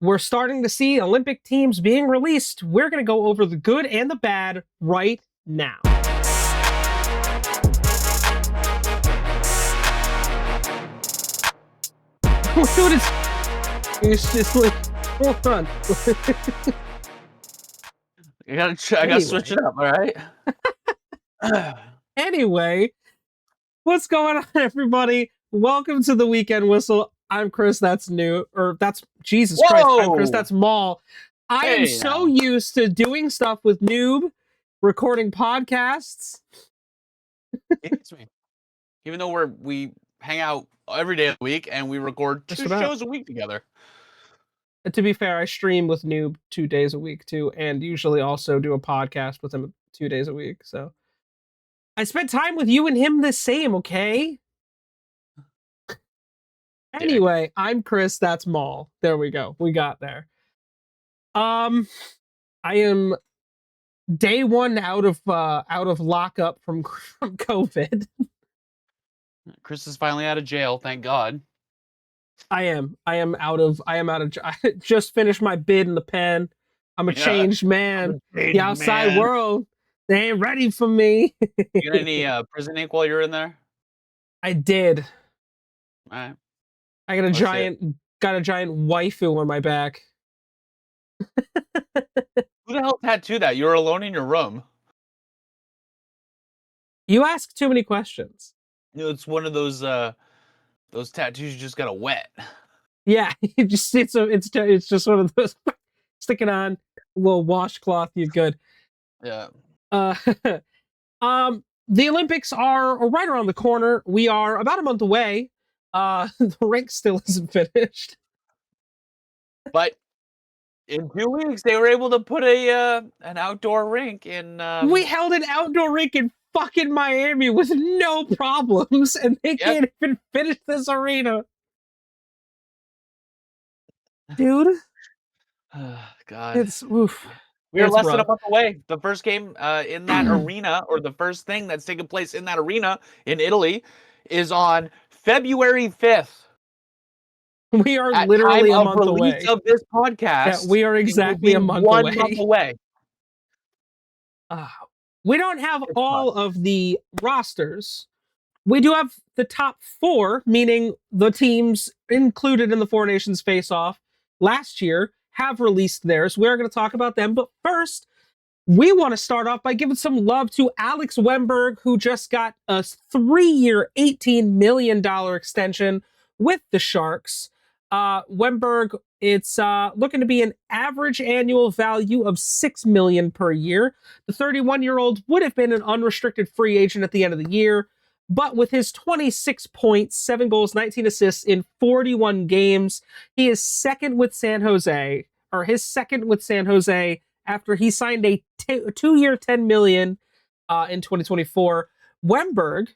we're starting to see Olympic teams being released. We're going to go over the good and the bad right now. Dude, it's just like, hold on. I gotta switch it up, all right? Anyway, what's going on, everybody? Welcome to the Weekend Whistle. I'm Chris, that's new, or that's Jesus Christ. I'm Chris, that's Maul. I am so used to doing stuff with Noob, recording podcasts. It's me. Even though we hang out every day of the week and we record two shows a week together. And to be fair, I stream with Noob 2 days a week too, and usually also do a podcast with him 2 days a week. So I spent time with you and him the same, okay? Anyway, I'm Chris, that's Maul. There we go. We got there. I am day one out of lockup from COVID. Chris is finally out of jail, thank God. I am out of I just finished my bid in the pen. I'm a changed man. The outside world, they ain't ready for me. You got any prison ink while you're in there? I did. All right. I got a giant waifu on my back. Who the hell tattooed that? You were alone in your room. You ask too many questions. You know, it's one of those tattoos you just gotta wet. Yeah, it's just one of those. Stick it on, a little washcloth, you're good. Yeah. The Olympics are right around the corner. We are about a month away. The rink still isn't finished. But in 2 weeks, they were able to put an outdoor rink in. We held an outdoor rink in fucking Miami with no problems, and they can't even finish this arena. Dude. God. It's oof. We are less than a month away. The first game in that arena, or the first thing that's taking place in that arena in Italy, is on February 5th. We are literally a month away. Release of this podcast. Yeah, we are exactly a month away. 1 month away. We don't have all of the rosters. We do have the top 4, meaning the teams included in the Four Nations face-off last year have released theirs. We're going to talk about them. But first, we want to start off by giving some love to Alex Wennberg, who just got a 3-year, $18 million extension with the Sharks. Wennberg, it's looking to be an average annual value of $6 million per year. The 31-year-old would have been an unrestricted free agent at the end of the year, but with his 26 points, 7 goals, 19 assists in 41 games, he is second with San Jose, or his second with San Jose, after he signed a 2-year, $10 million in 2024. Wennberg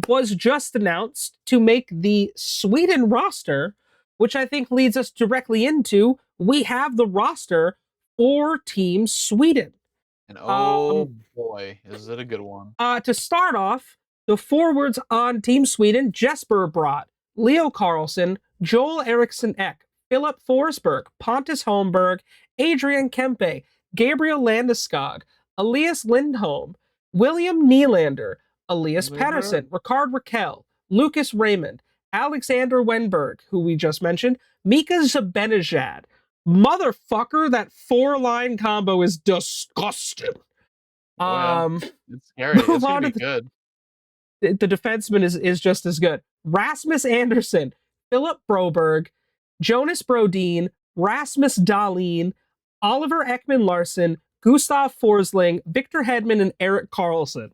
was just announced to make the Sweden roster, which I think leads us directly into, we have the roster for Team Sweden. And oh boy, is it a good one. To start off, the forwards on Team Sweden, Jesper Bratt, Leo Carlsson, Joel Eriksson Ek, Philip Forsberg, Pontus Holmberg, Adrian Kempe, Gabriel Landeskog, Elias Lindholm, William Nylander, Elias Pettersson, Ricard Raquel, Lucas Raymond, Alexander Wennberg, who we just mentioned, Mika Zibanejad. Motherfucker, that 4-line combo is disgusting. It's scary. It's gonna be good. The defenseman is just as good. Rasmus Andersson, Philip Broberg, Jonas Brodin, Rasmus Dahlin, Oliver Ekman-Larsson, Gustav Forsling, Victor Hedman, and Erik Karlsson.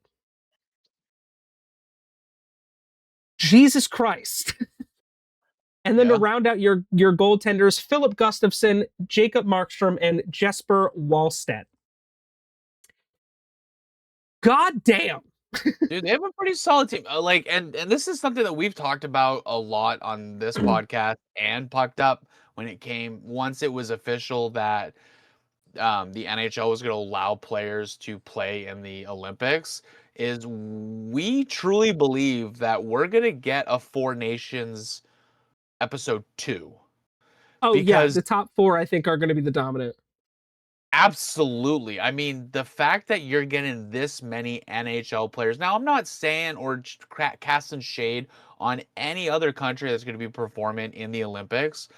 Jesus Christ. And then to round out your goaltenders, Philip Gustafsson, Jacob Markstrom, and Jesper Wallstedt. God damn. Dude, they have a pretty solid team. And this is something that we've talked about a lot on this podcast and Pucked Up once it was official that the NHL was going to allow players to play in the Olympics, is we truly believe that we're going to get a Four Nations episode 2. Oh yeah, because the top 4 I think are going to be the dominant. absolutely. I mean, the fact that you're getting this many NHL players. Now, I'm not saying or casting shade on any other country that's going to be performing in the Olympics,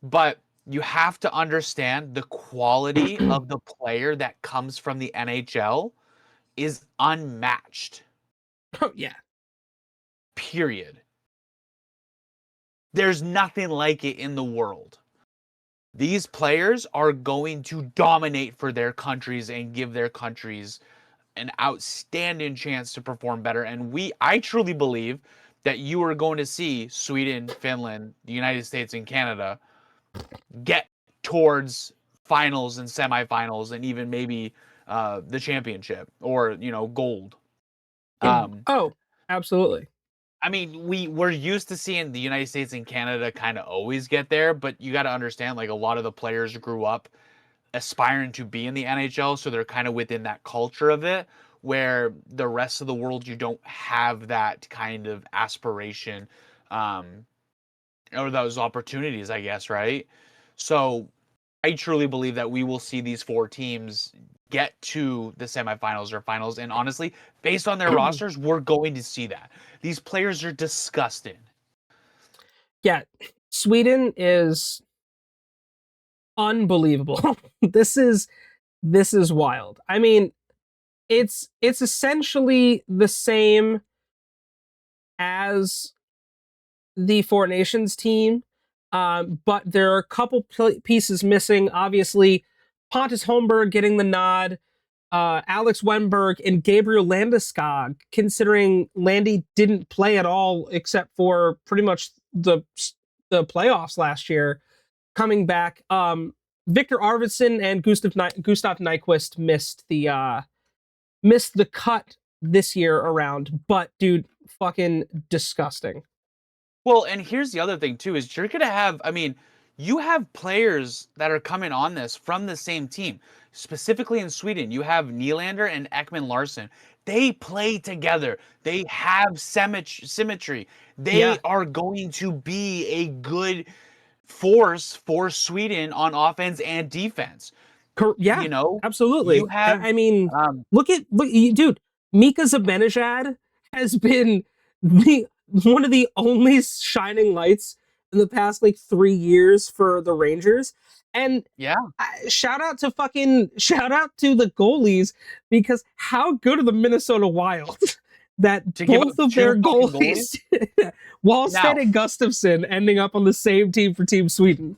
but you have to understand the quality of the player that comes from the NHL is unmatched. Oh yeah. Period. There's nothing like it in the world. These players are going to dominate for their countries and give their countries an outstanding chance to perform better. And I truly believe that you are going to see Sweden, Finland, the United States, and Canada get towards finals and semifinals and even maybe the championship or, gold. Oh, absolutely. I mean, we're used to seeing the United States and Canada kind of always get there, but you got to understand, like, a lot of the players grew up aspiring to be in the NHL, so they're kind of within that culture of it, where the rest of the world, you don't have that kind of aspiration, or those opportunities, I guess, right? So I truly believe that we will see these 4 teams get to the semifinals or finals. And honestly, based on their rosters, we're going to see that. These players are disgusting. Yeah, Sweden is unbelievable. this is wild. I mean, it's essentially the same as the Four Nations team, but there are a couple pieces missing. Obviously, Pontus Holmberg getting the nod, Alex Wenberg and Gabriel Landeskog, considering Landy didn't play at all except for pretty much the playoffs last year, coming back. Victor Arvidsson and Gustav Nyquist missed the cut this year around, but dude, fucking disgusting. Well, and here's the other thing too, is you're gonna have, I mean, you have players that are coming on this from the same team. Specifically in Sweden, you have Nylander and Ekman Larsson. They play together. They have symmetry. They are going to be a good force for Sweden on offense and defense. Yeah, You know, absolutely. you have I mean, look, dude. Mika Zibanejad has been one of the only shining lights in the past like 3 years for the Rangers. And yeah, shout out to the goalies, because how good are the Minnesota Wild that to give up both of 2 their fucking goalies, Wallstedt Now, and Gustafsson, ending up on the same team for Team Sweden.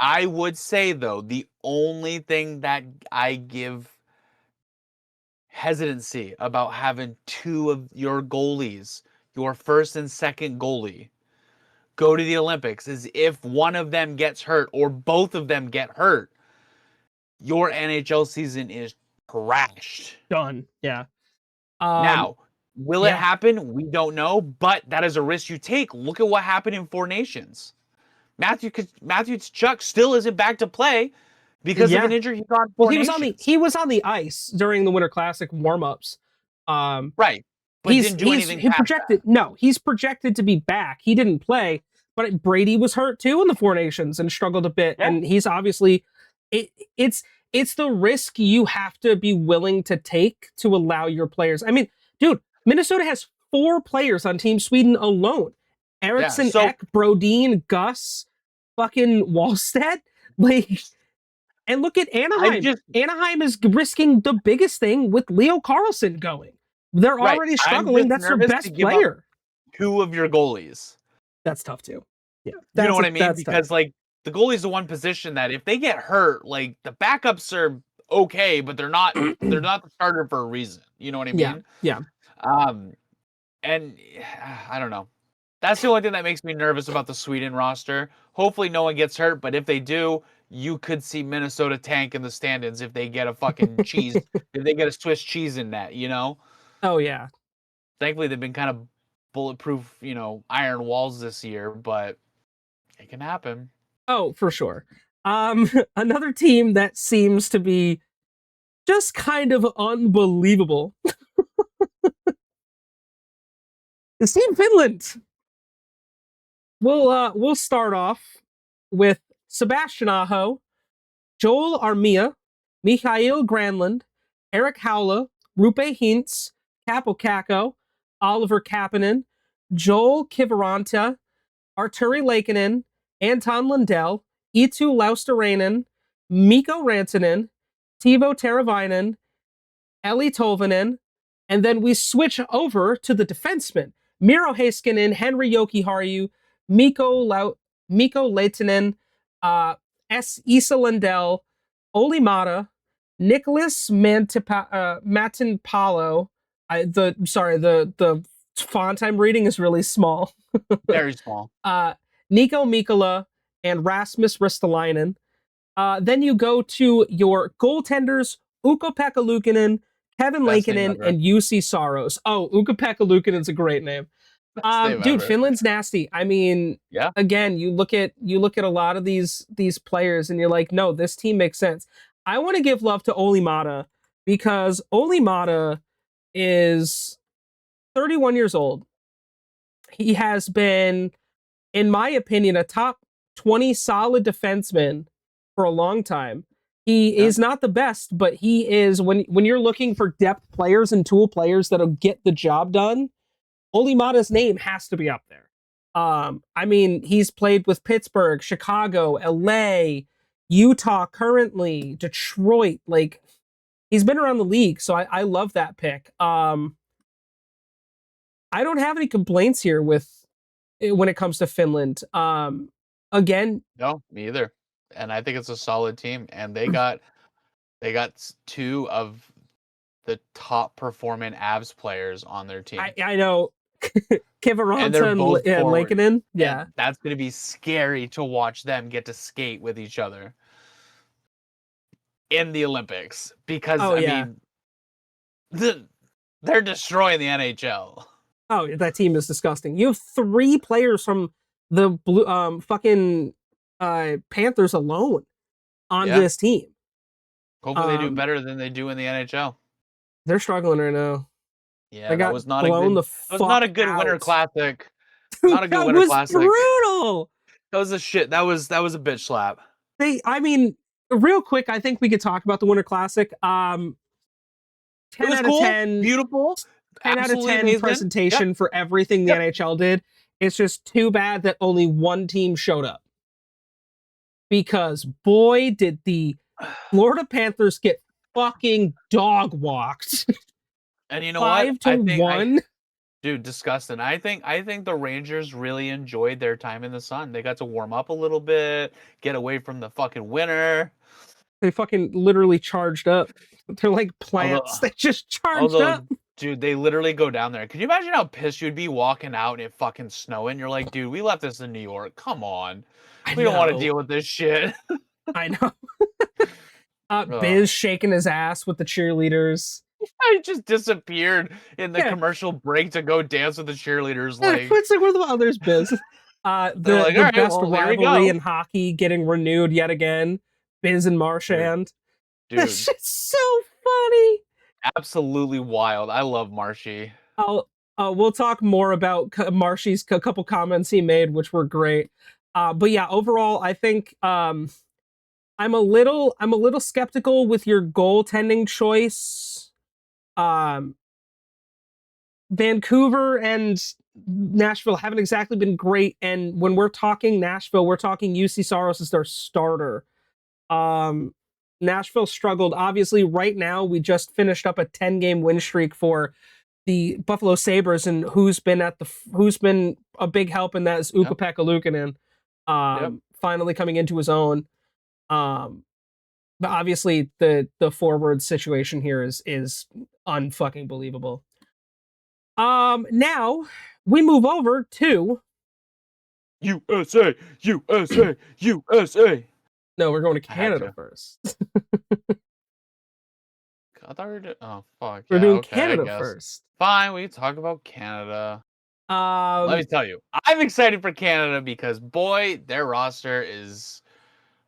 I would say, though, the only thing that I give hesitancy about having 2 of your goalies, your first and second goalie, go to the Olympics is if one of them gets hurt or both of them get hurt, your NHL season is crashed. Done. Yeah. Now, will it Yeah. happen? We don't know, but that is a risk you take. Look at what happened in Four Nations. Matthew Tkachuk still isn't back to play because of an injury he got in Four Nations. He was on the ice during the Winter Classic warm-ups. Right. But didn't do anything he projected. that. No, he's projected to be back. He didn't play, but Brady was hurt too in the Four Nations and struggled a bit. Yeah. And he's obviously it's the risk you have to be willing to take to allow your players. I mean, dude, Minnesota has 4 players on Team Sweden alone. Eriksson, Ek, Brodin, Gus, fucking Wallstedt. Like, and look at Anaheim. Anaheim is risking the biggest thing with Leo Carlsson going. They're already struggling. That's their best player. 2 of your goalies. That's tough too. Yeah. You know what I mean? Because like the goalie's the one position that if they get hurt, like the backups are okay, but they're not the starter for a reason. You know what I mean? Yeah. And I don't know. That's the only thing that makes me nervous about the Sweden roster. Hopefully no one gets hurt, but if they do, you could see Minnesota tank in the standings if they get a fucking cheese, if they get a Swiss cheese in that, you know? Oh yeah. Thankfully they've been kind of bulletproof, iron walls this year, but it can happen. Oh, for sure. Another team that seems to be just kind of unbelievable is Team Finland. We'll start off with Sebastian Aho, Joel Armia, Mikhail Granlund, Eric Howla, Rupe Hintz, Capo Caco, Oliver Kapanen, Joel Kiviranta, Arturi Laakkonen, Anton Lundell, Eetu Lausterainen, Mikko Rantanen, Teuvo Teravainen, Eli Tolvanen, and then we switch over to the defensemen. Miro Heiskanen, Henri Jokiharju, Mikko Lehtinen, S. Issa Lindell, Oli Mata, Nicholas Matinpalo. The font I'm reading is really small. Very small. Nico Mikkola and Rasmus Ristolainen. Then you go to your goaltenders, Ukko-Pekka Luukkonen, Kevin Lankinen, and Juuse Saros. Oh, Ukko-Pekka Luukkonen's a great name. Dude, Finland's nasty. I mean, yeah. Again, you look at a lot of these players, and you're like, no, this team makes sense. I want to give love to Oli Mata because Oli Mata is 31 years old. He has been, in my opinion, a top 20 solid defenseman for a long time. He is not the best, but he is, when you're looking for depth players and tool players that'll get the job done, Oli Mata's name has to be up there. I mean, he's played with Pittsburgh, Chicago, LA, Utah currently, Detroit. Like, he's been around the league, so I love that pick. I don't have any complaints here when it comes to Finland. Again, no, me either. And I think it's a solid team. And they got two of the top performing Avs players on their team. I know. Kiviranta and Lankinen. Yeah. And that's going to be scary to watch them get to skate with each other in the Olympics. Because, I mean, they're destroying the NHL. Oh, that team is disgusting. You have 3 players from the blue fucking Panthers alone on this team. Hopefully they do better than they do in the NHL. They're struggling right now. Yeah, that was not a good Winter Classic. Dude, not a good Winter Classic. That was brutal. That was a shit. That was a bitch slap. I mean, real quick, I think we could talk about the Winter Classic. 10 out of 10. Beautiful. 10 out of 10 amazing presentation for everything the NHL did. It's just too bad that only one team showed up. Because boy, did the Florida Panthers get fucking dog walked. And you know 5-1. Dude, disgusting. I think the Rangers really enjoyed their time in the sun. They got to warm up a little bit, get away from the fucking winter. They fucking literally charged up. They're like plants. They just charged up. Dude, they literally go down there. Could you imagine how pissed you'd be walking out and it fucking snowing? You're like, dude, we left this in New York. Come on. We don't want to deal with this shit. I know. Biz shaking his ass with the cheerleaders. I just disappeared in the commercial break to go dance with the cheerleaders. Like, it's like, where the others, Biz? The best rivalry in hockey getting renewed yet again. Biz and Marchand. Dude. That shit's so funny. Absolutely wild. I love Marshy. We'll talk more about Marshy's couple comments he made, which were great. But yeah, overall, I think I'm a little skeptical with your goaltending choice. Vancouver and Nashville haven't exactly been great, and when we're talking Nashville, we're talking Juuse Saros as their starter. Nashville struggled. Obviously, right now, we just finished up a 10-game win streak for the Buffalo Sabres, and who's been a big help in that is Ukko-Pekka Luukkonen, finally coming into his own. But obviously, the forward situation here is unfucking believable. Now we move over to USA. No, we're going to Canada first. I thought we were doing... Oh, fuck. We're doing Canada first. Fine, we can talk about Canada. Let me tell you, I'm excited for Canada because, boy, their roster is...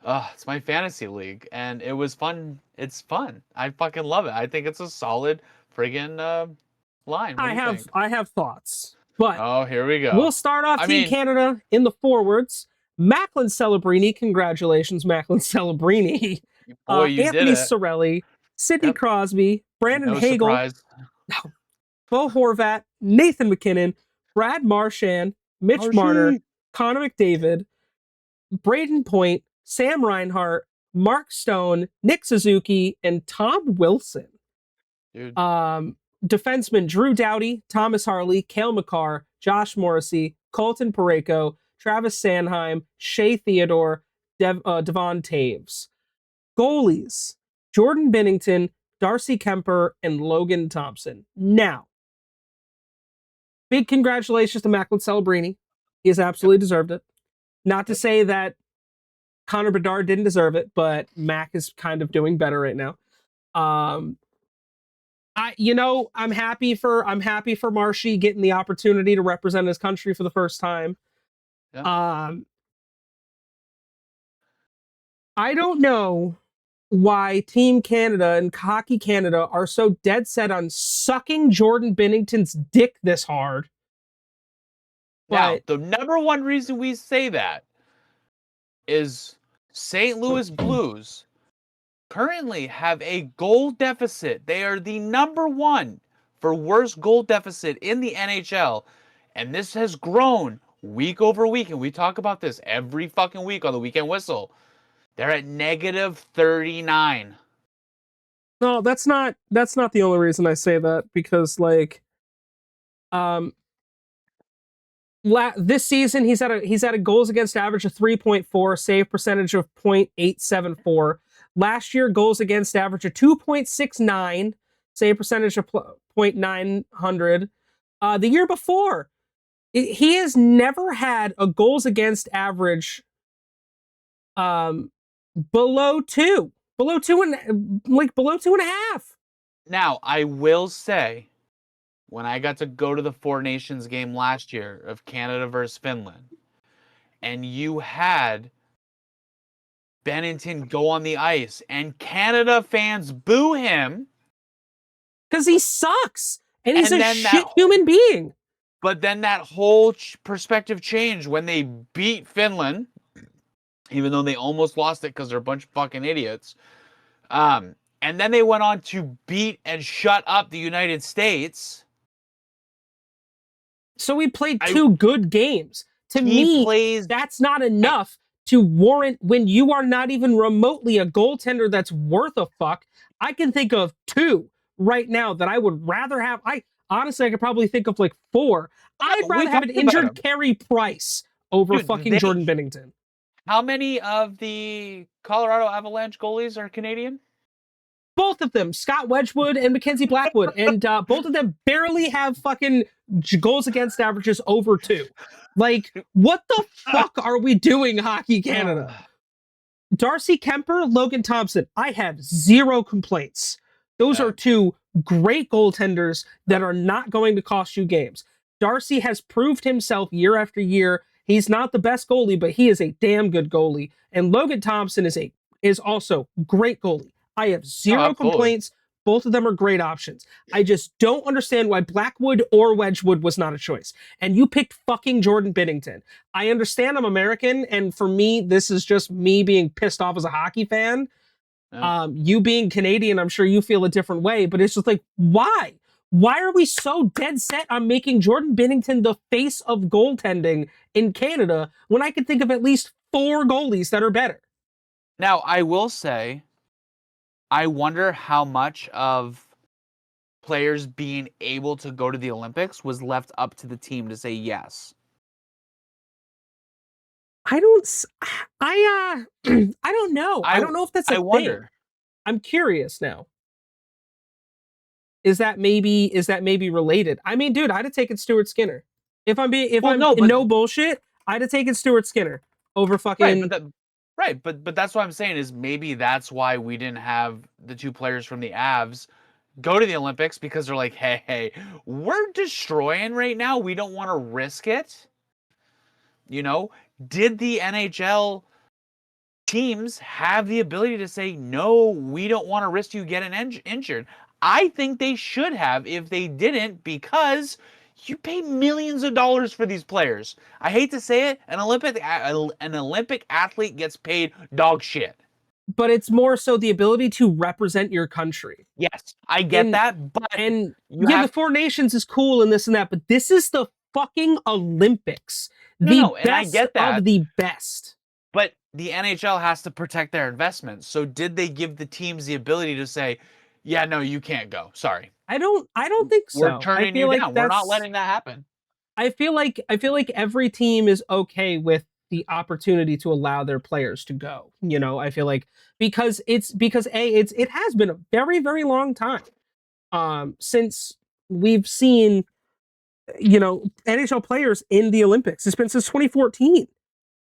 it's my fantasy league, and it was fun. It's fun. I fucking love it. I think it's a solid friggin' line. I have thoughts, but here we go. We'll start off Team Canada in the forwards. Macklin Celebrini, congratulations, Macklin Celebrini. Boy, you did Anthony it. Sorelli, Sidney Yep. Crosby, Brandon No Hagel, surprise. Bo Horvat, Nathan McKinnon, Brad Marchand, Mitch Marner, Connor McDavid, Braden Point, Sam Reinhart, Mark Stone, Nick Suzuki, and Tom Wilson. Dude. Defenseman Drew Doughty, Thomas Harley, Cale Makar, Josh Morrissey, Colton Parayko, Travis Sanheim, Shea Theodore, Devon Taves. Goalies, Jordan Binnington, Darcy Kemper, and Logan Thompson. Now, big congratulations to Macklin Celebrini. He has absolutely deserved it. Not to say that Connor Bedard didn't deserve it, but Mac is kind of doing better right now. I'm happy for Marshy getting the opportunity to represent his country for the first time. Yeah. I don't know why Team Canada and Hockey Canada are so dead set on sucking Jordan Binnington's dick this hard. Now, the number one reason we say that is St. Louis Blues currently have a goal deficit. They are the number one for worst goal deficit in the NHL. And this has grown week over week. And we talk about this every fucking week on the Weekend Whistle. They're at -39. No, that's not the only reason I say that, because this season he's at a goals against average of 3.4, save percentage of 0.874. Last year, goals against average of 2.69, save percentage of 0.900. The year before, he has never had a goals against average below 2. Below 2.5. Now, I will say, when I got to go to the Four Nations game last year of Canada versus Finland, and you had Binnington go on the ice, and Canada fans boo him because he sucks, and he's a shit human being. But then that whole perspective changed when they beat Finland, even though they almost lost it because they're a bunch of fucking idiots. And then they went on to beat and shut up the United States. So he played two good games. To me, that's not enough to warrant, when you are not even remotely a goaltender that's worth a fuck. I can think of 2 right now that I would rather have. Honestly, I could probably think of 4. I'd rather have an injured Carey Price over fucking Jordan Binnington. How many of the Colorado Avalanche goalies are Canadian? Both of them, Scott Wedgwood and Mackenzie Blackwood, and both of them barely have fucking goals against averages over 2. What the fuck are we doing, Hockey Canada? Darcy Kemper, Logan Thompson, I have 0 complaints. Those are 2 great goaltenders that are not going to cost you games. Darcy has proved himself year after year. He's not the best goalie, but he is a damn good goalie. And Logan Thompson is also great goalie. I have 0 complaints. Both of them are great options. I just don't understand why Blackwood or Wedgwood was not a choice. And you picked fucking Jordan Binnington. I understand I'm American, and for me, this is just me being pissed off as a hockey fan. You being Canadian, I'm sure you feel a different way, but it's just why? Why are we so dead set on making Jordan Binnington the face of goaltending in Canada when I could think of at least 4 goalies that are better? Now, I will say, I wonder how much of players being able to go to the Olympics was left up to the team to say yes. I don't know. I don't know if that's a thing. I'm curious now. Is that maybe related? I mean, dude, I'd have taken Stuart Skinner. No bullshit, I'd have taken Stuart Skinner over fucking. Right, but that's what I'm saying is maybe that's why we didn't have the 2 players from the Avs go to the Olympics, because they're like, hey, we're destroying right now. We don't want to risk it. Did the NHL teams have the ability to say, no, we don't want to risk you getting injured? I think they should have. If they didn't, because You pay millions of dollars for these players. I hate to say it, an Olympic athlete gets paid dog shit. But it's more so the ability to represent your country. Yes, I get that, but the Four Nations is cool and this and that, but this is the fucking Olympics. The best and I get that. of the best. But the NHL has to protect their investments. So did they give the teams the ability to say, yeah, no, you can't go. Sorry. I don't think so. We're turning you down. We're not letting that happen. I feel like every team is okay with the opportunity to allow their players to go. You know, I feel like because it has been a very, very long time since we've seen, you know, NHL players in the Olympics. It's been since 2014.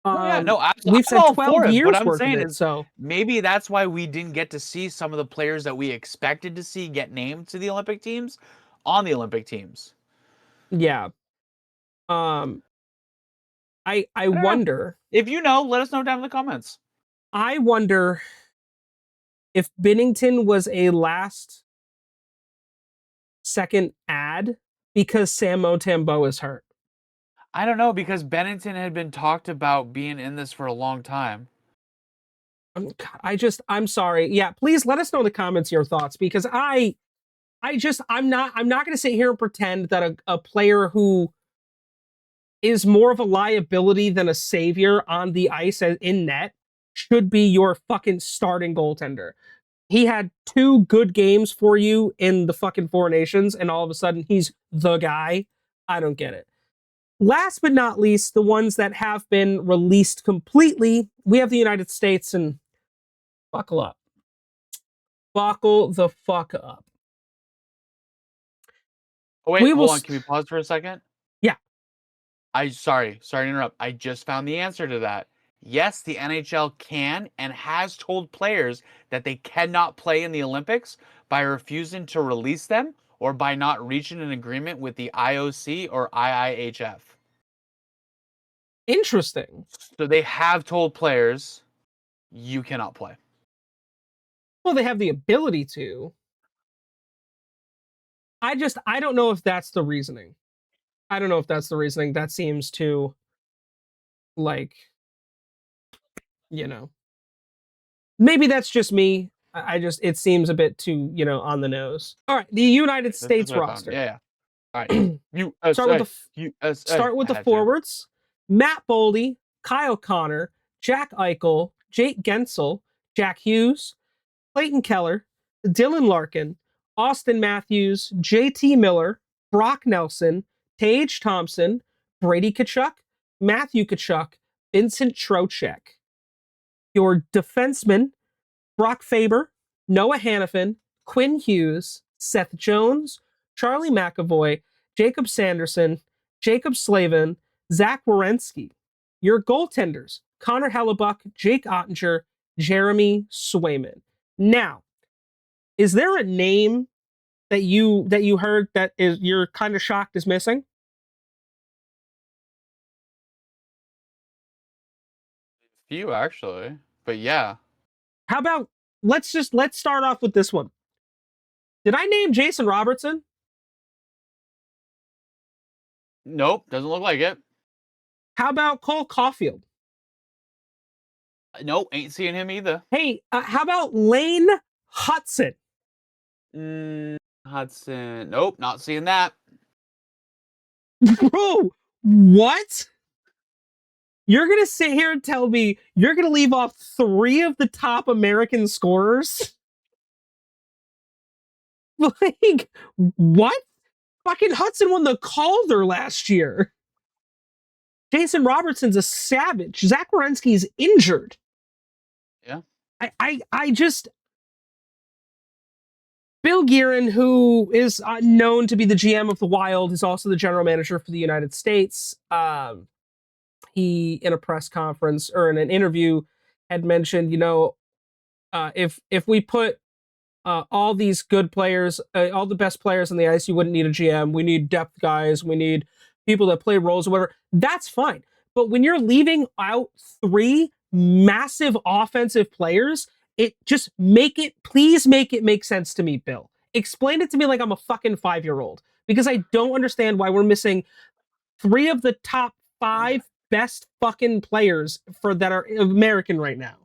We've said 12 years. What I'm saying is, so maybe that's why we didn't get to see some of the players that we expected to see get named to the Olympic teams on the Olympic teams. Yeah. I wonder if you know. Let us know down in the comments. I wonder if Binnington was a last second ad because Sam Montembeault is hurt. I don't know, because Binnington had been talked about being in this for a long time. I'm sorry. Yeah, please let us know in the comments your thoughts, because I'm not going to sit here and pretend that a player who is more of a liability than a savior on the ice in net should be your fucking starting goaltender. He had 2 good games for you in the fucking Four Nations, and all of a sudden he's the guy. I don't get it. Last but not least, the ones that have been released completely, we have the United States, and buckle up. Buckle the fuck up. Oh, wait, hold on. Can we pause for a second? Yeah. Sorry to interrupt. I just found the answer to that. Yes, the NHL can and has told players that they cannot play in the Olympics by refusing to release them or by not reaching an agreement with the IOC or IIHF. Interesting. So they have told players, you cannot play. Well, they have the ability to. I don't know if that's the reasoning. I don't know if that's the reasoning. That seems to, like, you know, maybe that's just me. It seems a bit too, you know, on the nose. All right, the United States roster. Yeah. All right. Start with the forwards. Matt Boldy, Kyle Connor, Jack Eichel, Jake Gensel, Jack Hughes, Clayton Keller, Dylan Larkin, Austin Matthews, JT Miller, Brock Nelson, Tage Thompson, Brady Tkachuk, Matthew Tkachuk, Vincent Trocheck. Your defensemen, Brock Faber, Noah Hannafin, Quinn Hughes, Seth Jones, Charlie McAvoy, Jacob Sanderson, Jacob Slavin, Zach Werenski. Your goaltenders, Connor Hellebuck, Jake Ottinger, Jeremy Swayman. Now, is there a name that you heard that you're kind of shocked is missing? Few, actually, but yeah. How about let's start off with this one. Did I name Jason Robertson? Nope, doesn't look like it. How about Cole Caulfield? Nope, ain't seeing him either. Hey, how about Lane Hutson? Hudson. Nope, not seeing that. Bro, what? You're going to sit here and tell me you're going to leave off 3 of the top American scorers? Like, what? Fucking Hudson won the Calder last year. Jason Robertson's a savage. Zach Werenski's injured. Yeah. I just... Bill Guerin, who is known to be the GM of the Wild, is also the general manager for the United States. He, in a press conference or in an interview, had mentioned, you know, if we put all these good players, all the best players on the ice, you wouldn't need a GM. We need depth guys. We need people that play roles or whatever. That's fine. But when you're leaving out 3 massive offensive players, please make it make sense to me, Bill. explain it to me like I'm a fucking 5-year-old because I don't understand why we're missing 3 of the top 5 best fucking players for that are American right now.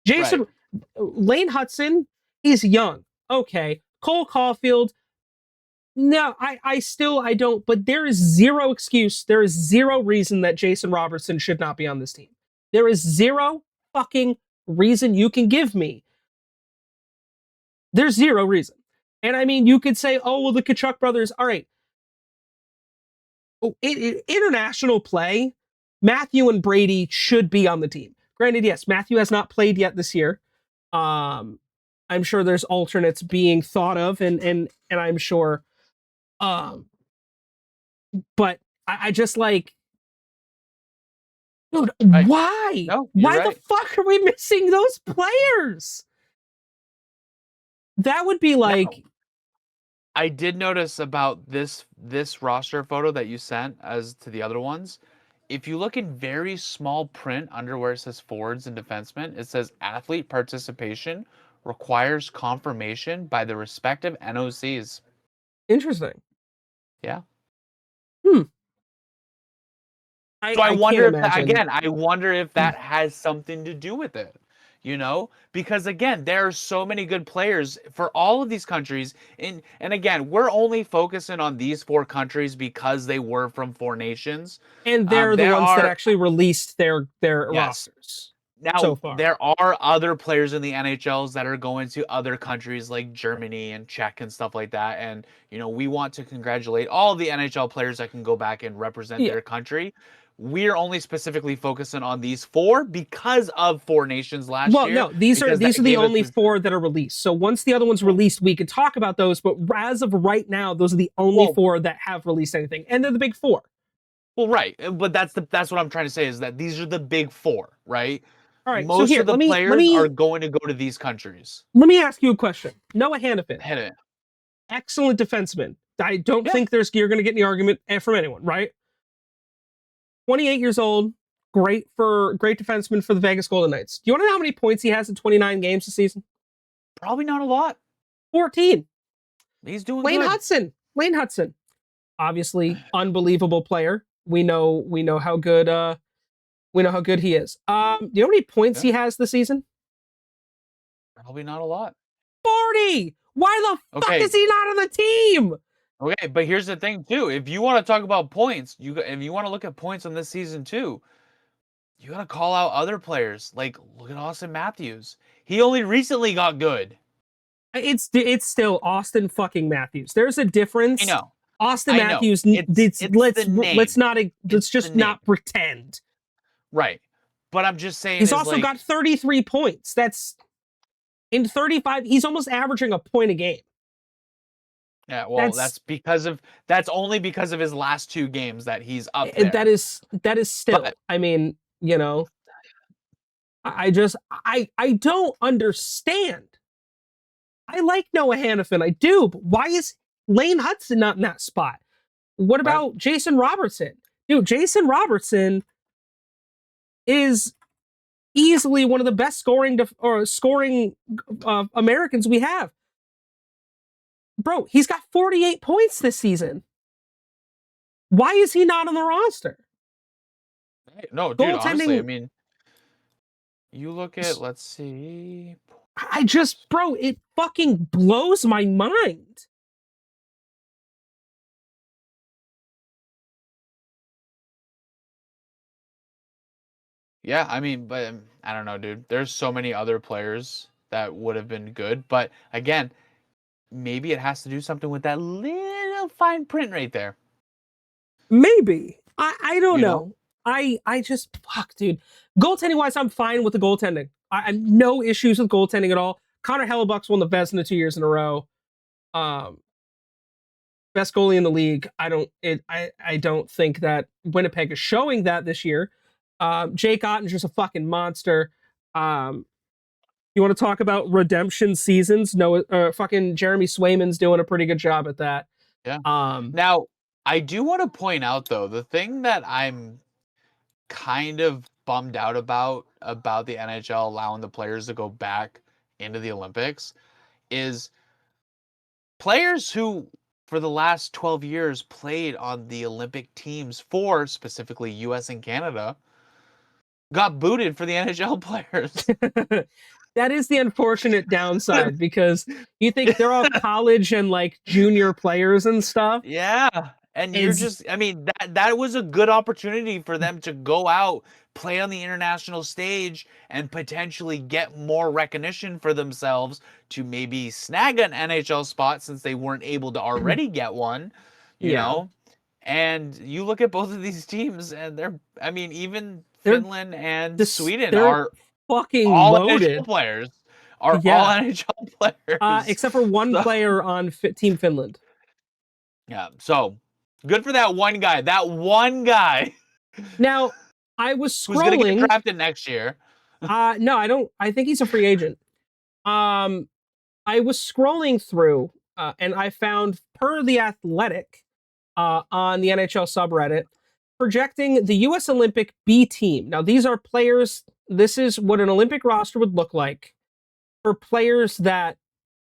Jason Right. Lane Hudson is young. Okay. Cole Caulfield. No, I don't, but there is zero excuse. There is zero reason that Jason Robertson should not be on this team. There is zero fucking reason you can give me. There's zero reason. And I mean, you could say, oh, well, the Kachuk brothers, all right. International play, Matthew and Brady should be on the team. Granted, yes, Matthew has not played yet this year. I'm sure there's alternates being thought of, and I'm sure. But I just like, dude, why? No, you're Why the right. fuck are we missing those players? That would be like, Now, I did notice about this roster photo that you sent as to the other ones. If you look in very small print under where it says forwards and defensemen, it says athlete participation requires confirmation by the respective NOCs. interesting. Yeah. Hmm. So I I wonder can't if that, imagine. again, I wonder if that has something to do with it. Because again, there are so many good players for all of these countries. And again, we're only focusing on these 4 countries because they were from 4 nations. And they're the There ones that are, actually released their yes. rosters so Now, far. there are other players in the NHLs that are going to other countries like Germany and Czech and stuff like that. And, we want to congratulate all the NHL players that can go back and represent Yeah. their country. We're only specifically focusing on these 4 because of 4 nations last Well, year. no, these are Because that the gave us only 4 that are released. So once the other one's released, we could talk about those. But as of right now, those are the only well, 4 that have released anything, and they're the big 4. well, right. But that's what I'm trying to say is that these are the big 4, right? All right. So Most here, of the players are going to go to these countries. let me ask you a question. Noah Hannafin, Hit it. excellent defenseman. I don't Yeah. think you're going to get any argument from anyone, right? 28 years old, great defenseman for the Vegas Golden Knights. Do you want to know how many points he has in 29 games this season? Probably not a lot. 14. He's doing Lane good. Hudson. Lane Hudson. Obviously, unbelievable player. We know how good he is. Do you know how many points he has this season? Probably not a lot. 40. Why the fuck Okay. is he not on the team? Okay, but here's the thing too. If you want to talk about points, if you want to look at points on this season too, you got to call out other players. Like look at Austin Matthews. He only recently got good. It's still Austin fucking Matthews. There's a difference. I know. Austin I know. Matthews. It's Let's just not pretend. Right. But I'm just saying He's also like, got 33 points. That's in 35. He's almost averaging a point a game. yeah, well, that's only because of his last 2 games that he's up there. That is still. But, I mean, I don't understand. I like Noah Hannafin, I do, but why is Lane Hudson not in that spot? What about Jason Robertson? Dude, Jason Robertson is easily one of the best scoring Americans we have. Bro, he's got 48 points this season. Why is he not on the roster? no, dude, honestly, I mean, you look at, let's see. Bro, it fucking blows my mind. Yeah, I mean, but I don't know, dude. There's so many other players that would have been good, but again, maybe it has to do something with that little fine print right there. Maybe. I don't know. I just fuck, dude. Goaltending wise, I'm fine with the goaltending. I'm no issues with goaltending at all. Connor Hellebuck's won the Vezina 2 years in a row. Best goalie in the league. I don't think that Winnipeg is showing that this year. Jake Ottinger's a fucking monster. You want to talk about redemption seasons? No, fucking Jeremy Swayman's doing a pretty good job at that. Yeah. Now, I do want to point out though, the thing that I'm kind of bummed out about the NHL allowing the players to go back into the Olympics is players who for the last 12 years played on the Olympic teams for specifically US and Canada got booted for the NHL players. That is the unfortunate downside because you think they're all college and like junior players and stuff. Yeah. And you're just, I mean, that was a good opportunity for them to go out, play on the international stage, and potentially get more recognition for themselves to maybe snag an NHL spot since they weren't able to already get one, you know? And you look at both of these teams, and I mean, even Finland and Sweden are fucking all loaded. NHL players. All NHL players. Except for one player on Team Finland. Yeah, so good for that one guy. That one guy. Now, I was scrolling. Who's going to get drafted next year? No, I don't. I think he's a free agent. I was scrolling through, and I found per The Athletic on the NHL subreddit projecting the U.S. Olympic B team. Now, these are players. This is what an Olympic roster would look like for players that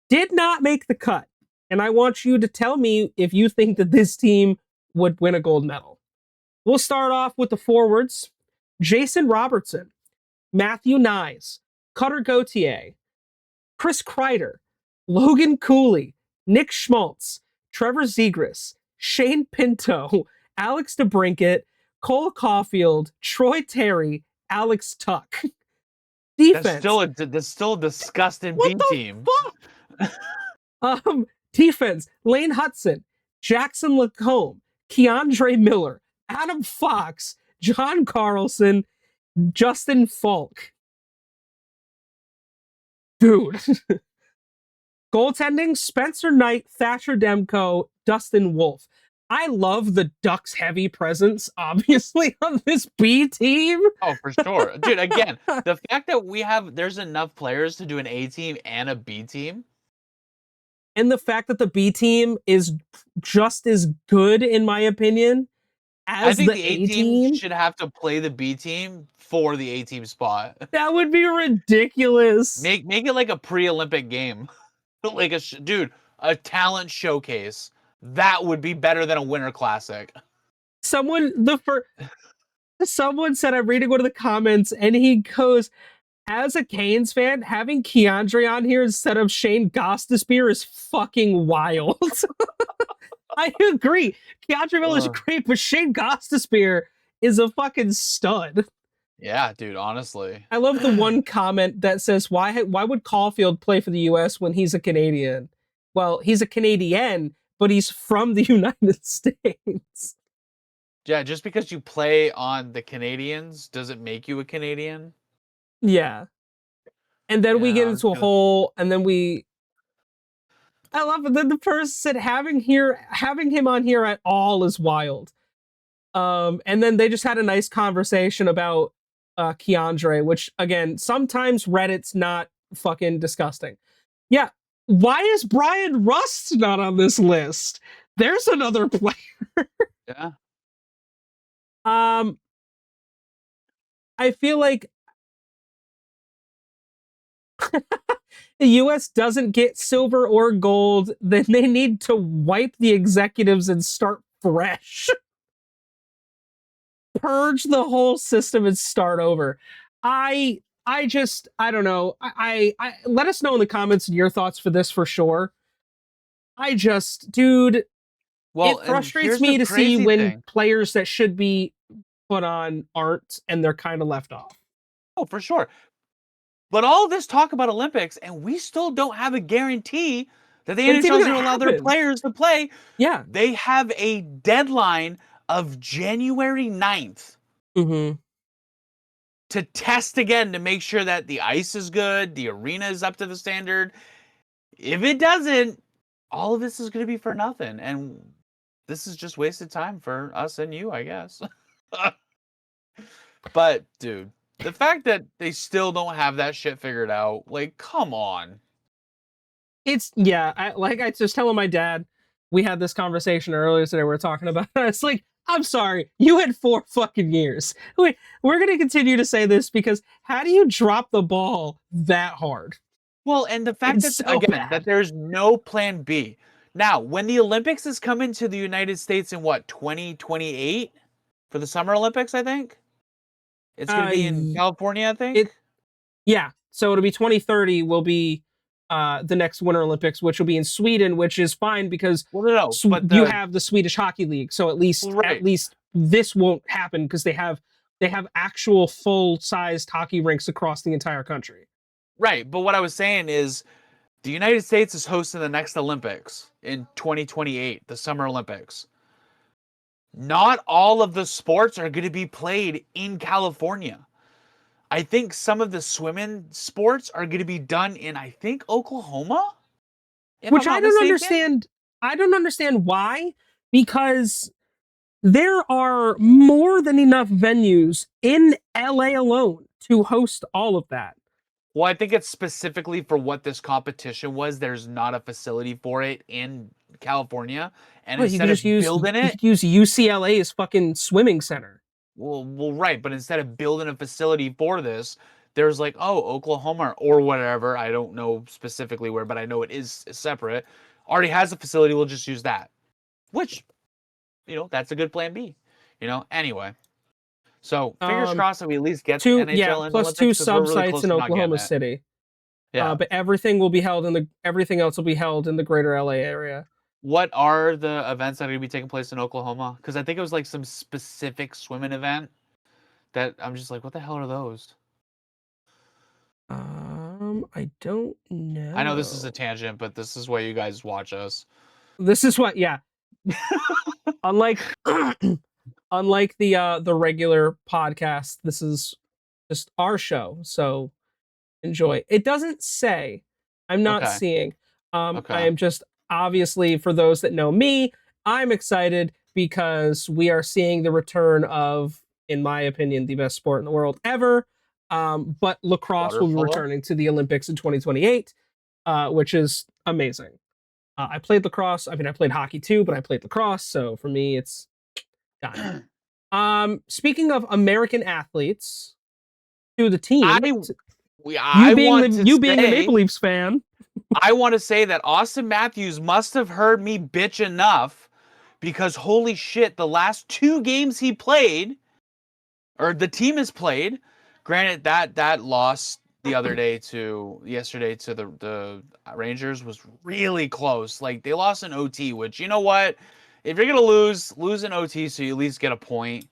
did not make the cut. And I want you to tell me if you think that this team would win a gold medal. We'll start off with the forwards. Jason Robertson, Matthew Knies, Cutter Gauthier, Chris Kreider, Logan Cooley, Nick Schmaltz, Trevor Zegras, Shane Pinto, Alex DeBrincat, Cole Caulfield, Troy Terry, Alex Tuck. Defense. That's still a disgusting B team. Defense, Lane Hudson, Jackson Lacombe, Keandre Miller, Adam Fox, John Carlson, Justin Falk. Dude. Goaltending, Spencer Knight, Thatcher Demko, Dustin Wolf. I love the Ducks heavy presence, obviously, on this B team. Oh, for sure. Dude, again, the fact that there's enough players to do an A team and a B team. And the fact that the B team is just as good, in my opinion, as the A team should have to play the B team for the A team spot. That would be ridiculous. Make it like a pre-Olympic game. Like a talent showcase. That would be better than a Winter Classic. Someone said, I'm reading one of the comments, and he goes, as a Canes fan, having Keandre on here instead of Shane Gostisbehere is fucking wild. I agree. Keandre Miller is great, but Shane Gostisbehere is a fucking stud. Yeah, dude, honestly. I love the one comment that says, why would Caulfield play for the U.S. when he's a Canadian? Well, he's a Canadian, but he's from the United States. Yeah, just because you play on the Canadians doesn't make you a Canadian. Yeah. And then we get into a whole, and then I love it. Then the person said having him on here at all is wild. And then they just had a nice conversation about Keandre, which again, sometimes Reddit's not fucking disgusting. Yeah. Why is Brian Rust not on this list? There's another player. Yeah. I feel like the US doesn't get silver or gold, then they need to wipe the executives and start fresh. Purge the whole system and start over. I don't know. I let us know in the comments your thoughts for this for sure. Dude, it frustrates me to see when players that should be put on aren't, and they're kind of left off. Oh, for sure. But all this talk about Olympics, and we still don't have a guarantee that the NHL is going to allow their players to play. Yeah. They have a deadline of January 9th to test again to make sure that the ice is good, the arena is up to the standard. If it doesn't, all of this is going to be for nothing. And this is just wasted time for us and you, I guess. But, dude, the fact that they still don't have that shit figured out, like, come on. I was telling my dad, we had this conversation earlier today, we were talking about it. It's like, I'm sorry, you had 4 fucking years. We're going to continue to say this because how do you drop the ball that hard? Well, and the fact that, again, that there's no plan B. Now, when the Olympics is coming to the United States in what, 2028 for the Summer Olympics, I think? It's going to be in California, I think. Yeah. So it'll be 2030 will be the next Winter Olympics, which will be in Sweden, which is fine because you have the Swedish Hockey League. So at least this won't happen because they have actual full-sized hockey rinks across the entire country. Right, but what I was saying is the United States is hosting the next Olympics in 2028, the Summer Olympics. Not all of the sports are going to be played in California. I think some of the swimming sports are going to be done in, I think, Oklahoma? Which I don't understand. I don't understand why, because there are more than enough venues in LA alone to host all of that. Well, I think it's specifically for what this competition was. There's not a facility for it in California. And instead of building it... You could use UCLA's fucking swimming center. Well, right. But instead of building a facility for this, there's like, oh, Oklahoma or whatever. I don't know specifically where, but I know it is separate. Already has a facility. We'll just use that. Which, that's a good plan B. Anyway. So fingers crossed that we at least get two, NHL yeah, plus two sub sites in Oklahoma City. Yeah, but everything will be held everything else will be held in the greater LA area. What are the events that are going to be taking place in Oklahoma? Because I think it was like some specific swimming event that I'm just like, what the hell are those? I don't know. I know this is a tangent, but this is why you guys watch us. This is what, yeah. Unlike the regular podcast, this is just our show, so enjoy. It doesn't say. I'm not seeing. I am just, obviously, for those that know me, I'm excited because we are seeing the return of, in my opinion, the best sport in the world ever. But lacrosse will be returning to the Olympics in 2028, which is amazing. I played lacrosse. I mean, I played hockey too, but I played lacrosse. So for me, it's done. Speaking of American athletes, to the team, you being the Maple Leafs fan, I want to say that Austin Matthews must have heard me bitch enough, because holy shit, the last 2 games he played, or the team has played, granted that loss yesterday to the Rangers was really close. Like, they lost in OT, which, you know what? If you're gonna lose in OT, so you at least get a point.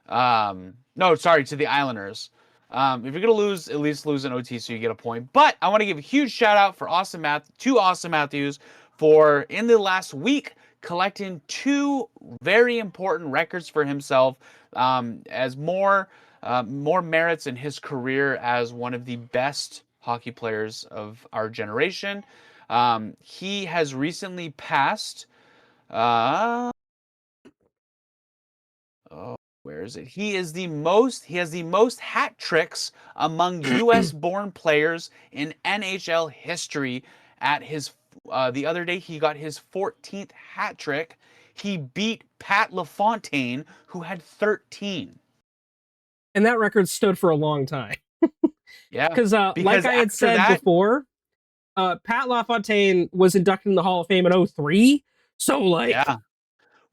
No, sorry, to the Islanders. If you're gonna lose, at least lose in OT, so you get a point. But I want to give a huge shout out to Austin Matthews for, in the last week, collecting 2 very important records for himself, as more merits in his career as one of the best hockey players of our generation. He has recently passed. Where is it? He has the most hat tricks among U.S. born players in NHL history. At his the other day, he got his 14th hat trick. He beat Pat LaFontaine, who had 13. And that record stood for a long time. Yeah, because like I had said before, Pat LaFontaine was inducted in the Hall of Fame in 2003. So, like, yeah.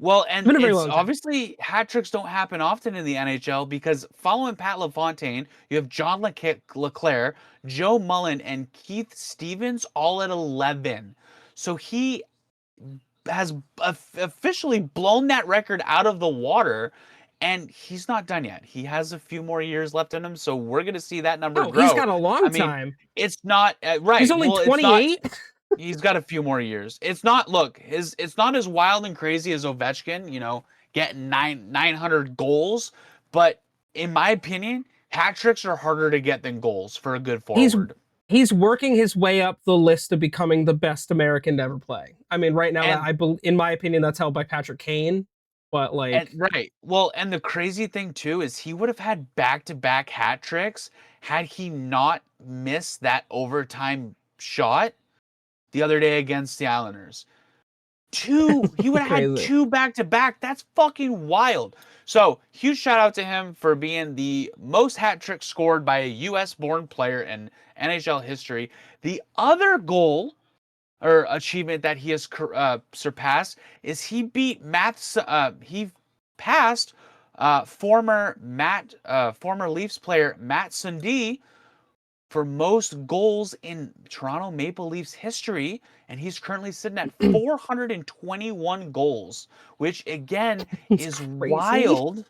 Well, and it's obviously hat tricks don't happen often in the NHL, because following Pat LaFontaine, you have John LeClair, Joe Mullen, and Keith Stevens all at 11. So he has officially blown that record out of the water, and he's not done yet. He has a few more years left in him, so we're going to see that number grow. He's got a long time. It's not right. He's only 28. He's got a few more years. It's not it's not as wild and crazy as Ovechkin, getting 900 goals, but in my opinion, hat tricks are harder to get than goals for a good forward. He's working his way up the list of becoming the best American to ever play. I mean, right now, in my opinion, that's held by Patrick Kane. But well, and the crazy thing too is he would have had back-to-back hat tricks had he not missed that overtime shot the other day against the Islanders. He would have had 2 back-to-back. That's fucking wild. So, huge shout out to him for being the most hat tricks scored by a U.S. born player in NHL history. The other goal or achievement that he has surpassed is he beat he passed former Leafs player Matt Sundin for most goals in Toronto Maple Leafs history, and he's currently sitting at 421 goals, which again It's is crazy. wild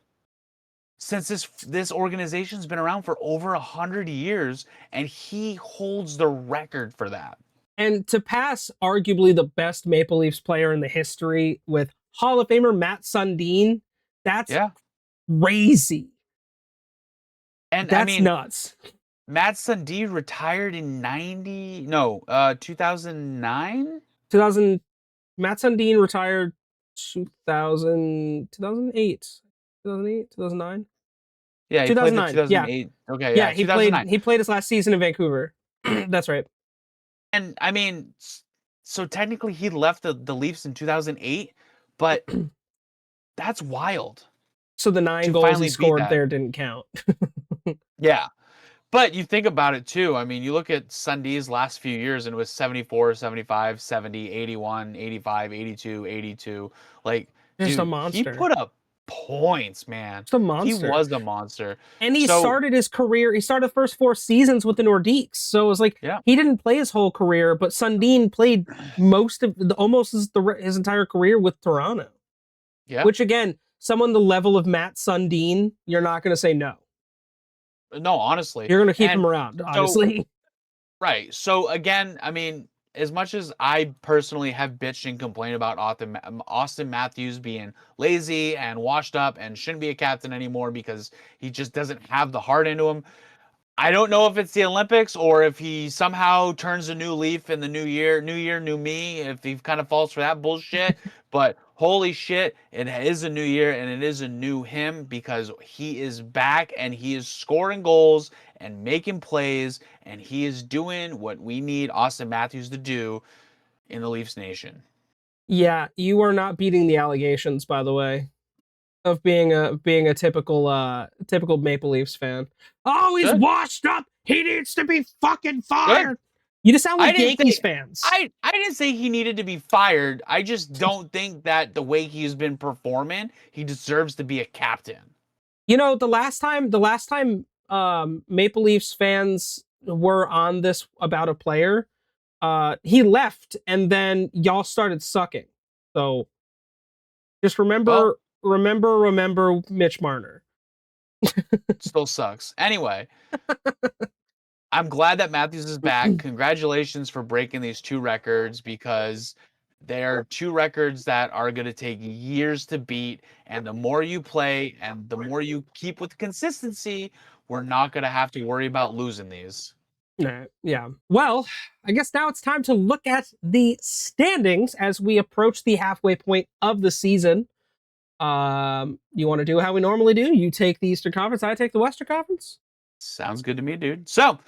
since this organization's been around for over 100 years, and he holds the record for that. And to pass arguably the best Maple Leafs player in the history with Hall of Famer Matt Sundin, that's crazy. And that's I mean, nuts. Matt Sundin retired in 2009? 2000 Matt Sundin retired 2008. 2009. Yeah, he played the 2008. Yeah. Okay, yeah, 2009. He played his last season in Vancouver. That's right. And I mean, so technically he left the Leafs in 2008, but that's wild. So the 9 goals he scored there didn't count. Yeah. But you think about it too. I mean, you look at Sundin's last few years and it was 74, 75, 70, 81, 85, 82, 82. Like, just a dude, he monster. put up points, man. Just a monster. He was a monster. And he started his career, he started the first 4 seasons with the Nordiques. So it was like, he didn't play his whole career, but Sundin played almost his entire career with Toronto. Yeah. Which again, someone the level of Matt Sundin, you're not going to say no. No, honestly. You're going to keep him around, honestly. Right. So again, I mean, as much as I personally have bitched and complained about Auston Matthews being lazy and washed up and shouldn't be a captain anymore because he just doesn't have the heart into him, I don't know if it's the Olympics or if he somehow turns a new leaf in the new year, new me, if he kind of falls for that bullshit. But holy shit, it is a new year and it is a new him because he is back and he is scoring goals and making plays and he is doing what we need Auston Matthews to do in the Leafs Nation. Yeah, you are not beating the allegations, by the way, of being a typical Maple Leafs fan. Oh, he's washed up. He needs to be fucking fired. Good. You just sound like Yankees fans. I didn't say he needed to be fired. I just don't think that the way he's been performing, he deserves to be a captain. You know, the last time Maple Leafs fans were on this about a player, he left and then y'all started sucking. So just remember Mitch Marner. Still sucks. Anyway, I'm glad that Matthews is back. Congratulations for breaking these 2 records because they're 2 records that are going to take years to beat. And the more you play and the more you keep with consistency, we're not going to have to worry about losing these. Yeah. Well, I guess now it's time to look at the standings as we approach the halfway point of the season. You want to do how we normally do? You take the Eastern Conference, I take the Western Conference. Sounds good to me, dude. So,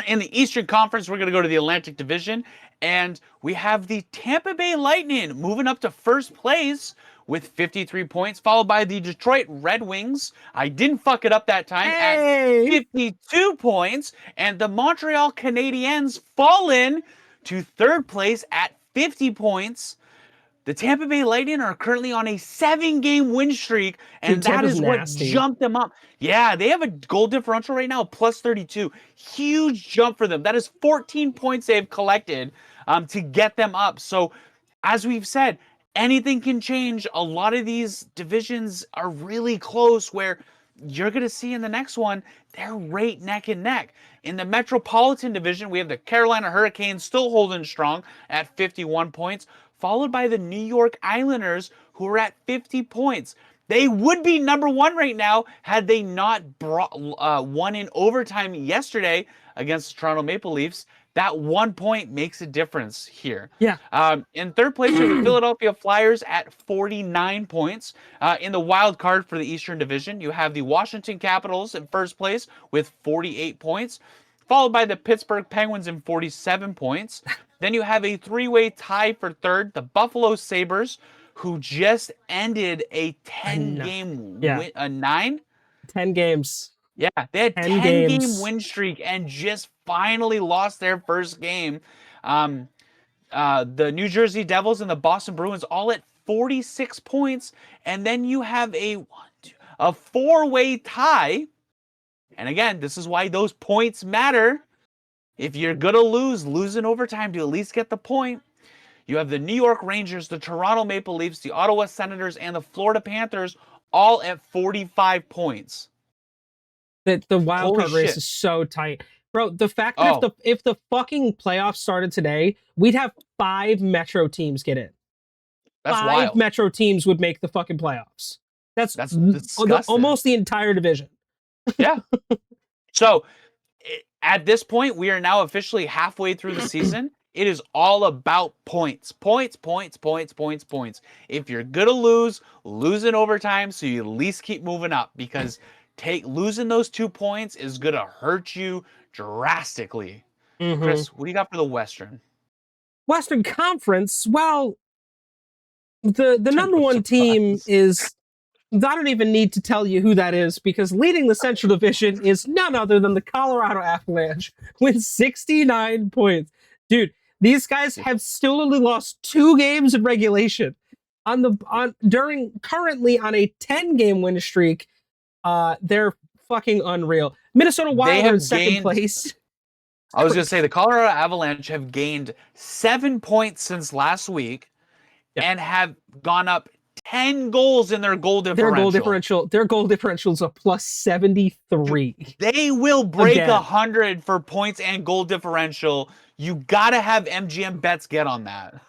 in the Eastern Conference, we're going to go to the Atlantic Division, and we have the Tampa Bay Lightning moving up to first place with 53 points, followed by the Detroit Red Wings. I didn't fuck it up that time at 52 points, and the Montreal Canadiens fall in to third place at 50 points. The Tampa Bay Lightning are currently on a 7-game win streak, and that is what jumped them up. Yeah, they have a goal differential right now, plus 32. Huge jump for them. That is 14 points they've collected to get them up. So, as we've said, anything can change. A lot of these divisions are really close where you're going to see in the next one, they're right neck and neck. In the Metropolitan Division, we have the Carolina Hurricanes still holding strong at 51 points. Followed by the New York Islanders, who are at 50 points. They would be number 1 right now had they not won in overtime yesterday against the Toronto Maple Leafs. That 1 point makes a difference here. Yeah. In third place are the Philadelphia Flyers at 49 points. In the wild card for the Eastern Division, you have the Washington Capitals in first place with 48 points, followed by the Pittsburgh Penguins in 47 points. Then you have a 3-way tie for third, the Buffalo Sabres, who just ended a 10-game win, a 9? 10 games. Yeah, they had 10-game win streak and just finally lost their first game. the New Jersey Devils and the Boston Bruins all at 46 points, and then you have a four-way tie. And again, this is why those points matter. If you're gonna lose in overtime to at least get the point. You have the New York Rangers, the Toronto Maple Leafs, the Ottawa Senators, and the Florida Panthers all at 45 points. The wild Holy card race shit. is so tight. Bro, the fact that if the fucking playoffs started today, we'd have 5 Metro teams get in. That's 5 wild. Metro teams would make the fucking playoffs. That's disgusting. Almost the entire division. Yeah. So at this point, we are now officially halfway through the season. It is all about points. Points. If you're gonna lose in overtime, so you at least keep moving up, because losing those 2 points is gonna hurt you drastically. Mm-hmm. Chris, what do you got for the Western Conference? Well, the number one team is, I don't even need to tell you who that is, because leading the Central Division is none other than the Colorado Avalanche with 69 points. Dude, these guys have still only lost 2 games in regulation. Currently on a 10-game win streak. They're fucking unreal. Minnesota Wild are in second place. I was going to say the Colorado Avalanche have gained 7 points since last week and have gone up 10 goals in their goal differential. Their goal differential is a plus 73. They will break 100 for points and goal differential. You got to have MGM Bets get on that.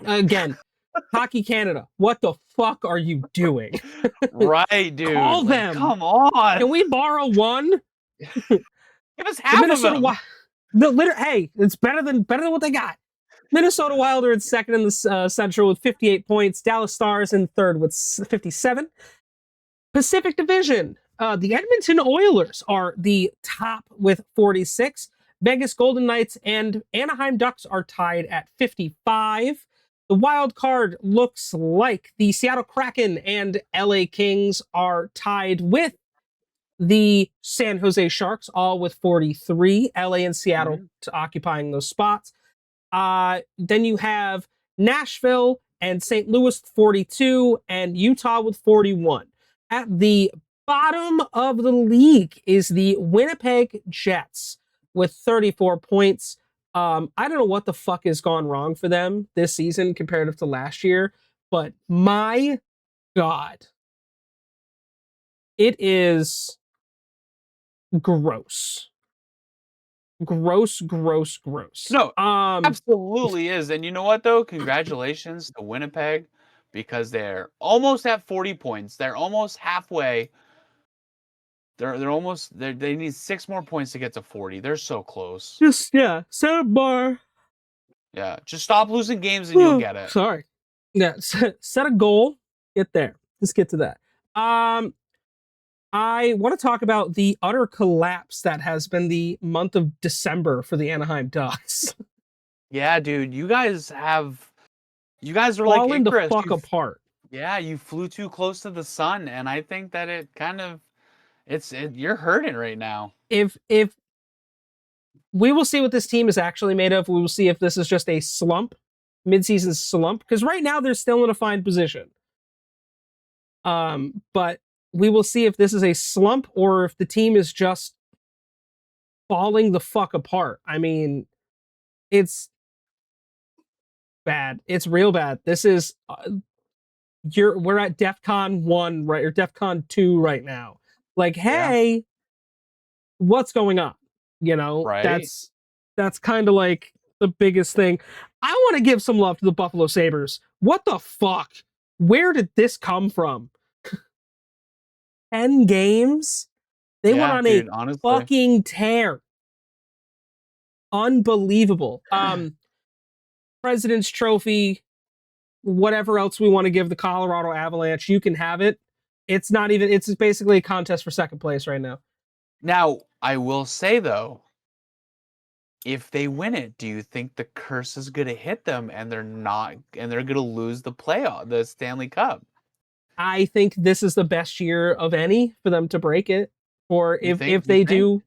Again, Hockey Canada, what the fuck are you doing? Right, dude. Call them. Come on. Can we borrow one? Give us half of them. Hey, it's better than what they got. Minnesota Wild are in second in the Central with 58 points. Dallas Stars in third with 57. Pacific Division, the Edmonton Oilers are the top with 46. Vegas Golden Knights and Anaheim Ducks are tied at 55. The wild card looks like the Seattle Kraken and LA Kings are tied with the San Jose Sharks, all with 43. LA and Seattle occupying those spots. Then you have Nashville and St. Louis 42 and Utah with 41. At the bottom of the league is the Winnipeg Jets with 34 points. I don't know what the fuck has gone wrong for them this season comparative to last year, but my God, it is gross. Gross. No, absolutely is. And you know what, though? Congratulations to Winnipeg, because they're almost at 40 points. They're almost halfway. They need 6 more points to get to 40. They're so close. Set a bar. Yeah, just stop losing games and you'll get it. Sorry. Yeah, set a goal. Get there. Just get to that. I want to talk about the utter collapse that has been the month of December for the Anaheim Ducks. Yeah, dude, you guys are falling like Icarus. The fuck apart. Yeah, you flew too close to the sun, and I think that it kind of you're hurting right now. If we will see what this team is actually made of, we will see if this is just a slump, mid-season slump, because right now they're still in a fine position. But we will see if this is a slump or if the team is just falling the fuck apart. I mean, it's bad. It's real bad. This is we're at DEFCON 1 right, or DEFCON 2 right now. Like, hey, what's going on? You know, right? That's kind of like the biggest thing. I want to give some love to the Buffalo Sabres. What the fuck? Where did this come from? 10 games? They went on honestly, fucking tear. Unbelievable. President's Trophy, whatever else we want to give the Colorado Avalanche, you can have it. It's basically a contest for second place right now. Now, I will say though, if they win it, do you think the curse is going to hit them and they're going to lose the Stanley Cup? I think this is the best year of any for them to break it. Or if they do,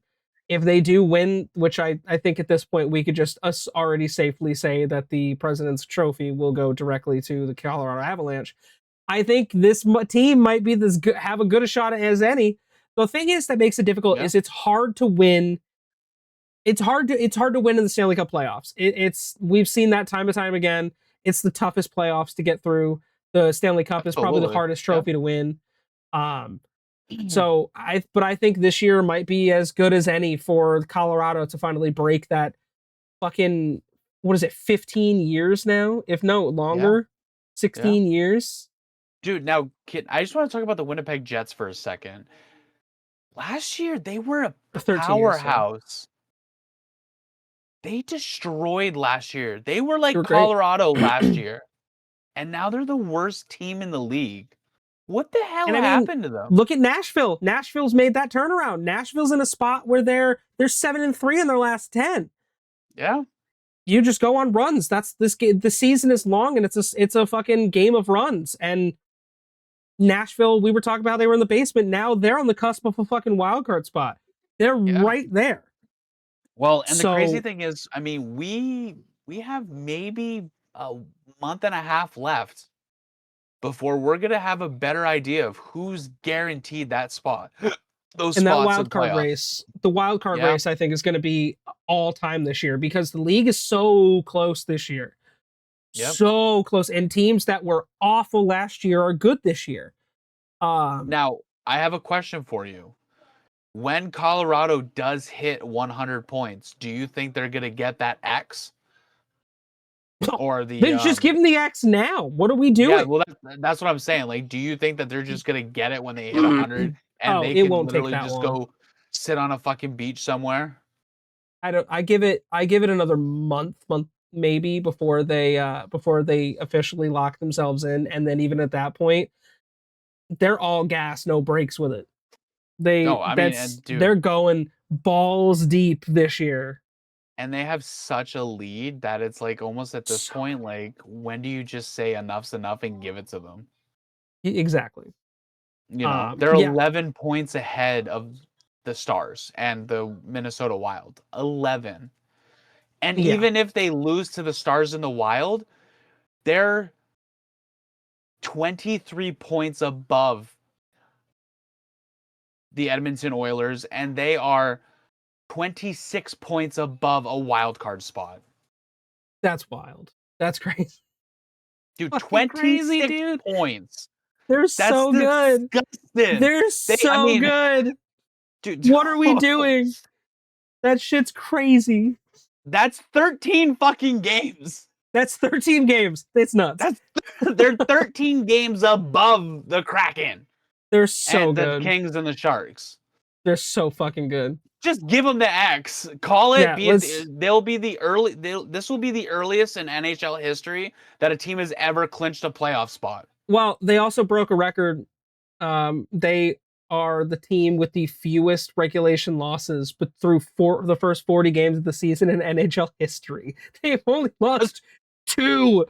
If they do win, which I think at this point we could just us already safely say that the President's Trophy will go directly to the Colorado Avalanche. I think this team might be have a good a shot as any. The thing is that makes it difficult is it's hard to win. It's hard to win in the Stanley Cup playoffs. We've seen that time and time again. It's the toughest playoffs to get through. The Stanley Cup is probably the hardest trophy to win. So I think this year might be as good as any for Colorado to finally break that fucking, what is it, 15 years now, if no longer, 16 years. Dude, now I just want to talk about the Winnipeg Jets for a second. Last year they were a powerhouse. They destroyed last year. They were like Colorado last year, and now they're the worst team in the league. What the hell happened to them? Look at Nashville. Nashville's made that turnaround. Nashville's in a spot where they're 7-3 in their last 10. Yeah. You just go on runs. That's this game. The season is long, and it's a fucking game of runs. And Nashville, we were talking about they were in the basement. Now they're on the cusp of a fucking wild card spot. They're right there. Well, and the crazy thing is, I mean, we have maybe a month and a half left before we're gonna have a better idea of who's guaranteed that spot. Those spots that wild card race, the wild card race, I think is going to be all time this year because the league is so close this year, so close, and teams that were awful last year are good this year. Now, I have a question for you. When Colorado does hit 100 points, do you think they're going to get that X? Or then just give them the X now. What are we doing? Yeah, well, that's what I'm saying. Like, do you think that they're just going to get it when they hit 100 and they can literally just go sit on a fucking beach somewhere? I give it another month maybe before they officially lock themselves in, and then even at that point, they're all gas, no brakes with it. They're going balls deep this year. And they have such a lead that it's like almost at this point, like, when do you just say enough's enough and give it to them? Exactly. You know, they're 11 points ahead of the Stars and the Minnesota Wild. 11. And even if they lose to the Stars and the Wild, they're 23 points above the Edmonton Oilers, and they are 26 points above a wild card spot. That's wild. That's crazy. Dude, 26 points. They're so good. They're so good. Dude, what are we doing? That shit's crazy. That's 13 fucking games. That's 13 games. It's nuts. They're 13 games above the Kraken. They're so good. And the Kings and the Sharks. They're so fucking good. Just give them the X. Call it. This will be the earliest in NHL history that a team has ever clinched a playoff spot. Well, they also broke a record. They are the team with the fewest regulation losses, but through the first 40 games of the season in NHL history. They've only lost 2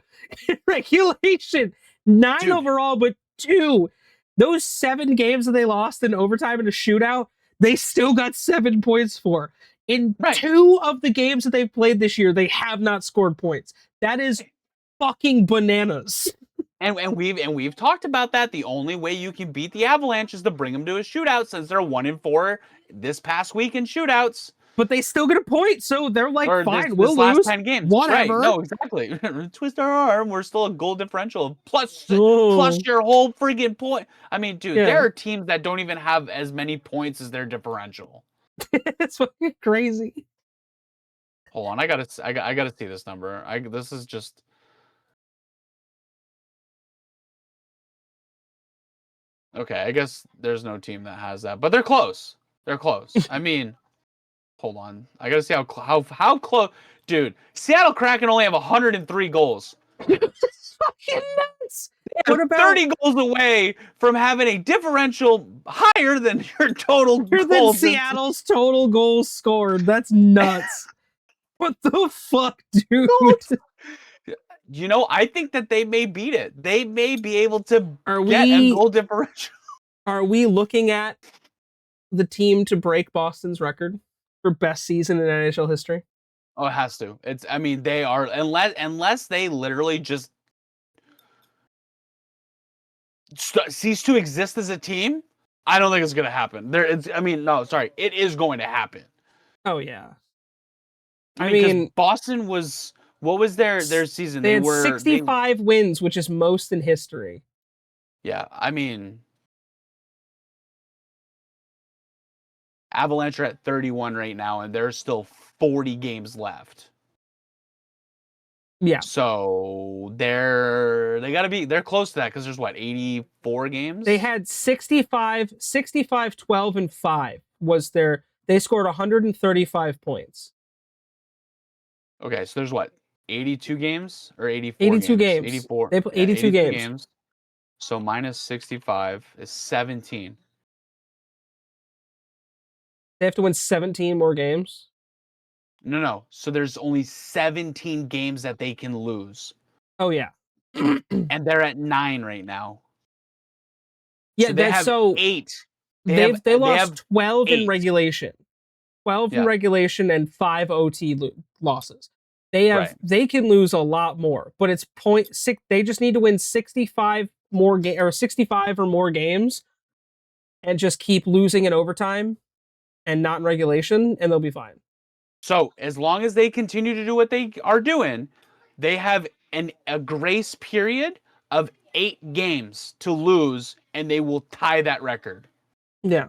in regulation. 9 overall, but 2. Those 7 games that they lost in overtime in a shootout, they still got 7 points for. In 2 of the games that they've played this year, they have not scored points. That is fucking bananas. And we've talked about that. The only way you can beat the Avalanche is to bring them to a shootout, since they're 1-4 this past week in shootouts. But they still get a point, so they're like, fine, we'll lose. Last 10 games. Whatever. Right. No, exactly. Twist our arm. We're still a goal differential. Plus your whole friggin' point. I mean, dude, there are teams that don't even have as many points as their differential. It's fucking crazy. Hold on, I gotta see this number. This is just. Okay, I guess there's no team that has that, but they're close. They're close. I mean. Hold on. I gotta see how close. Dude, Seattle Kraken only have 103 goals. It's fucking nuts. What about 30 goals away from having a differential higher than your total goals? Than Seattle's total goals scored. That's nuts. What the fuck, dude? You know, I think that they may beat it. They may be able to get a goal differential. Are we looking at the team to break Boston's record for best season in NHL history. Oh, it has to. I mean, they are unless they literally just cease to exist as a team. I don't think it's gonna happen. It is going to happen. Oh yeah. I mean, Boston was what was their season? They had 65 wins, which is most in history. Yeah, I mean, Avalanche are at 31 right now, and there's still 40 games left. Yeah. So they're close to that because there's what, 84 games? They had 65, 12, and 5 was they scored 135 points. Okay, so there's what, 82 games or 84 82 games. 84. They put 82 games. So minus 65 is 17. They have to win 17 more games. No. So there's only 17 games that they can lose. Oh yeah. And they're at 9 right now. Yeah, so they have 8. They lost 12 in regulation. 12 in regulation and 5 OT losses. They can lose a lot more, but it's 0.6. They just need to win 65 or more games and just keep losing in overtime and not in regulation, and they'll be fine. So as long as they continue to do what they are doing, they have a grace period of 8 games to lose, and they will tie that record. Yeah.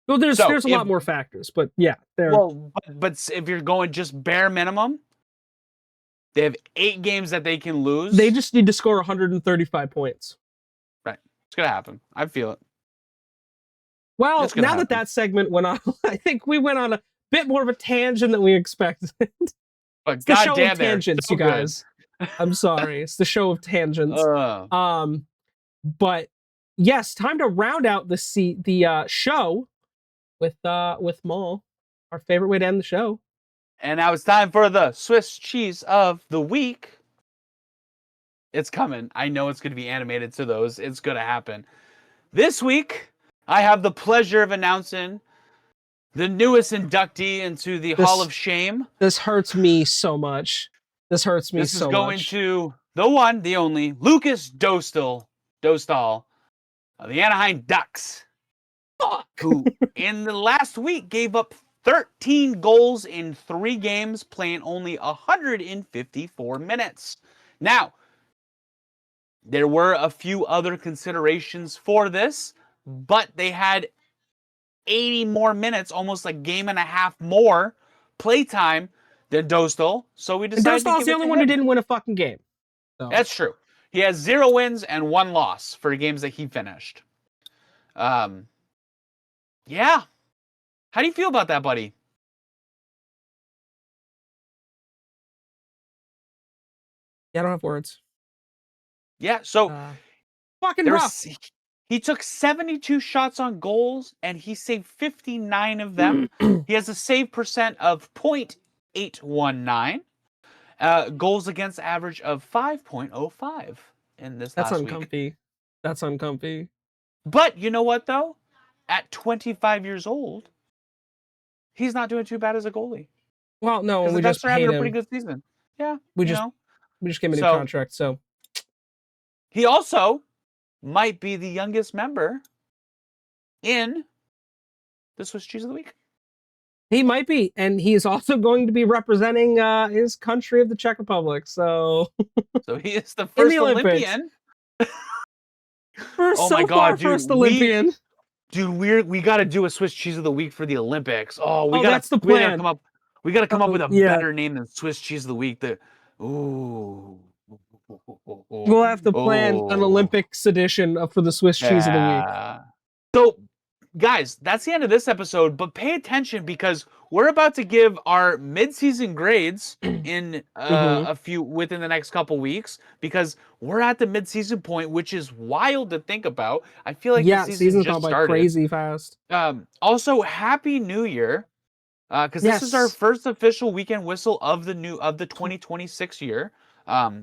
Well, there's a lot more factors, but yeah. But if you're going just bare minimum, they have 8 games that they can lose. They just need to score 135 points. Right. It's going to happen. I feel it. Well, now that segment went on, I think we went on a bit more of a tangent than we expected. But it's the show of tangents, so you guys. I'm sorry. It's the show of tangents. But yes, time to round out the show with Maul, our favorite way to end the show. And now it's time for the Swiss cheese of the week. It's coming. I know it's going to be animated to those. It's going to happen. This week, I have the pleasure of announcing the newest inductee into the Hall of Shame. This hurts me so much. This is going to the one, the only, Lucas Dostal of the Anaheim Ducks. Fuck. Who, in the last week, gave up 13 goals in 3 games, playing only 154 minutes. Now, there were a few other considerations for this, but they had 80 more minutes, almost a game and a half more playtime than Dostal. So we decided Dostal's the only one who didn't win a fucking game. So. That's true. He has 0 wins and 1 loss for games that he finished. Yeah. How do you feel about that, buddy? Yeah, I don't have words. Yeah, so fucking rough. He took 72 shots on goals, and he saved 59 of them. He has a save percent of .819. Goals against average of 5.05 in this last week. That's uncomfy. But you know what, though? At 25 years old, he's not doing too bad as a goalie. Well, no, we just having a pretty good season. Yeah, we just gave him a new contract. So he also might be the youngest member in the Swiss Cheese of the Week. He might be, and he's also going to be representing his country of the Czech Republic. So he is the first Olympian. First Olympian. Dude, we got to do a Swiss Cheese of the Week for the Olympics. That's the plan. We got to come up with a better name than Swiss Cheese of the Week. We'll have to plan an Olympics edition for the Swiss Cheese of the Week. So, guys, that's the end of this episode, but pay attention because we're about to give our mid-season grades in within the next couple weeks because we're at the mid-season point, which is wild to think about. I feel like the season's just gone by started crazy fast. Also, Happy New Year, because this is our first official weekend whistle of the 2026 year,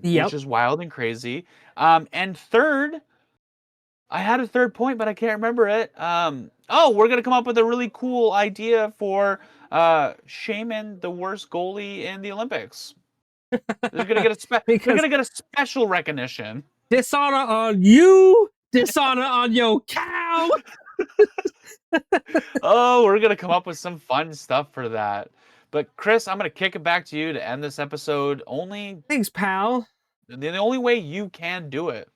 which is wild and crazy. And third, I had a third point, but I can't remember it. oh, we're gonna come up with a really cool idea for Shaman, the worst goalie in the Olympics. They're gonna get they're gonna get a special recognition. Dishonor on you, dishonor on your cow. Oh, we're gonna come up with some fun stuff for that. But Chris, I'm gonna kick it back to you to end this episode. Thanks, pal. The only way you can do it.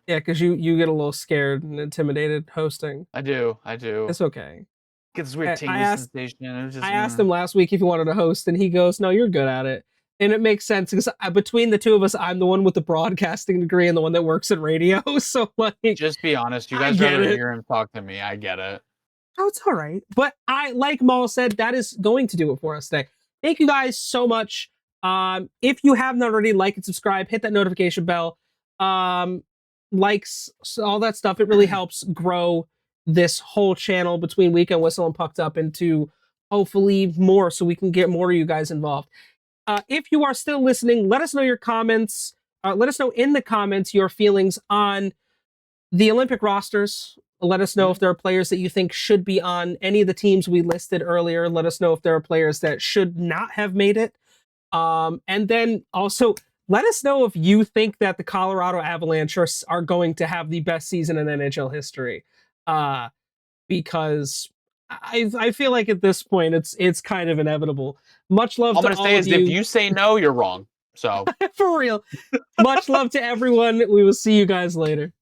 Yeah, because you get a little scared and intimidated hosting. I do. It's okay. Get this weird tingly sensation. I asked him last week if he wanted to host, and he goes, "No, you're good at it." And it makes sense because between the two of us, I'm the one with the broadcasting degree and the one that works in radio. So, like, just be honest. You guys rather hear him talk to me. I get it. Oh, it's all right. But like Maul said, that is going to do it for us today. Thank you guys so much. If you have not already, like and subscribe, hit that notification bell, likes, all that stuff. It really helps grow this whole channel between Weekend Whistle and Pucked Up into hopefully more, so we can get more of you guys involved. If you are still listening, let us know your comments. Let us know in the comments your feelings on the Olympic rosters. Let us know if there are players that you think should be on any of the teams we listed earlier. Let us know if there are players that should not have made it. And then also let us know if you think that the Colorado Avalanche are going to have the best season in NHL history. Because I feel like at this point it's kind of inevitable. Much love to all of you. I'm going to say if you say no, you're wrong. So for real. Much love to everyone. We will see you guys later.